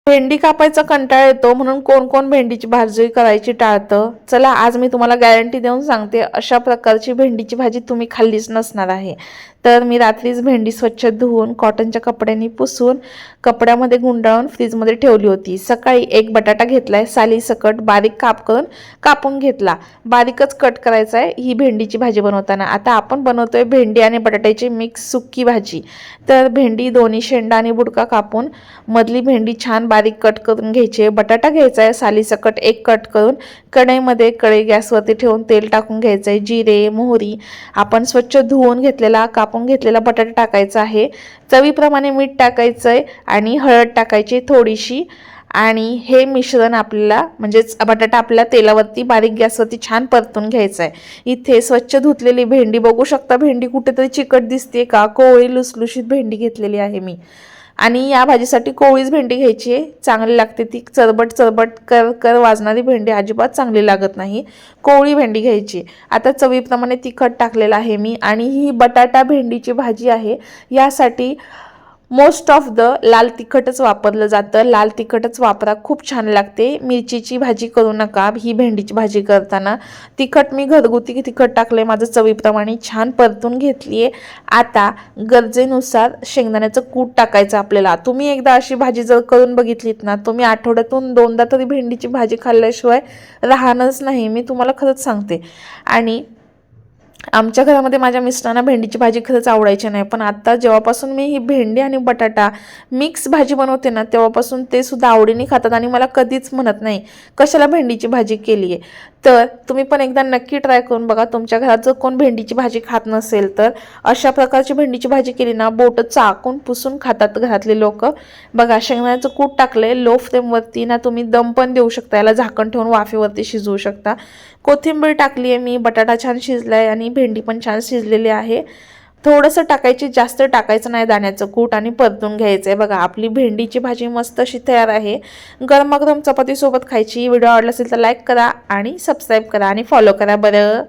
भेंडी कापायचा कंटाळा येतो म्हणून कोण कोण भेंडीची भाजी करायची टाळतं. चला आज मी तुम्हाला गॅरंटी देऊन सांगते, अशा प्रकारची भेंडीची भाजी तुम्ही खाल्लीच नसणार आहे. तर मी रात्रीच भेंडी स्वच्छ धुवून कॉटनच्या कपड्यांनी पुसून कपड्यामध्ये गुंडाळून फ्रीजमध्ये ठेवली होती. सकाळी एक बटाटा घेतलाय, साली सकट बारीक कापून घेतला. बारीकच कट करायचा आहे ही भेंडीची भाजी बनवताना. आता आपण बनवतोय भेंडी आणि बटाट्याची मिक्स सुक्की भाजी. तर भेंडी दोन्ही शेंडा आणि बुडका कापून मधली भेंडी छान बारीक कट करून घ्यायची. बटाटा घ्यायचा आहे, साली सकट एक कट करून कढईमध्ये कढई गॅसवरती ठेवून तेल टाकून घ्यायचं आहे. जिरे मोहरी आपण स्वच्छ धुवून घेतलेला कापून घेतलेला बटाटा टाकायचा आहे. चवीप्रमाणे मीठ टाकायचं आहे आणि हळद टाकायची थोडीशी. आणि हे मिश्रण आपल्याला म्हणजेच बटाटा आपल्या तेलावरती बारीक गॅसवरती छान परतून घ्यायचं आहे. इथे स्वच्छ धुतलेली भेंडी बघू शकता, भेंडी कुठेतरी चिकट दिसते का, कोवळी लुसलुशीत भेंडी घेतलेली आहे मी. आणि या भाजीसाठी कोवळीच भेंडी घ्यायची आहे, चांगली लागते ती. चरबट कर वाजणारी भेंडी अजिबात चांगली लागत नाही, कोवळी भेंडी घ्यायची. आता चवीप्रमाणे तिखट टाकलेलं आहे मी. आणि ही बटाटा भेंडीची भाजी आहे, यासाठी मोस्ट ऑफ द लाल तिखटच वापरलं जातं. लाल तिखटच वापरा, खूप छान लागते. मिरचीची भाजी करू नका ही भेंडीची भाजी करताना. तिखट मी घरगुती तिखट टाकले माझं चवीप्रमाणे, छान परतून घेतली आहे. आता गरजेनुसार शेंगदाण्याचं कूट टाकायचं आपल्याला. तुम्ही एकदा अशी भाजी जर करून बघितलीत ना, तुम्ही आठवड्यातून 2दा तरी भेंडीची भाजी खाल्ल्याशिवाय राहणंच नाही, मी तुम्हाला खरंच सांगते. आणि आमच्या घरामध्ये माझ्या मिस्टरांना भेंडीची भाजी खरंच आवडायची नाही, पण आता जेव्हापासून मी ही भेंडी आणि बटाटा मिक्स भाजी बनवते ना, तेव्हापासून ते सुद्धा आवडीने खातात आणि मला कधीच म्हणत नाही कशाला भेंडीची भाजी केली आहे. तर तुम्ही पण एकदा नक्की ट्राय करून बघा. तुमच्या घरात जर कोण भेंडीची भाजी खात नसेल तर अशा प्रकारची भेंडीची भाजी केली ना, बोटं चाकून पुसून खातात घरातले लोक. बघा शेंगदाण्याचं कूट टाकले, लो फ्लेमवरती ना तुम्ही दम पण देऊ शकता, याला झाकण ठेवून वाफेवरती शिजवू शकता. कोथिंबीर टाकली आहे मी, बटाटा छान शिजलाय आणि भेंडी पण छान शिजलेली आहे. थोडंसं टाकायची, जास्त टाकायचं नाही दाण्याचं कूट, आणि परतून घ्यायचं आहे. बघा आपली भेंडीची भाजी मस्त अशी तयार आहे. गरमागरम चपातीसोबत खायची. व्हिडिओ आवडला असेल तर लाईक करा आणि सबस्क्राईब करा आणि फॉलो करा बरं.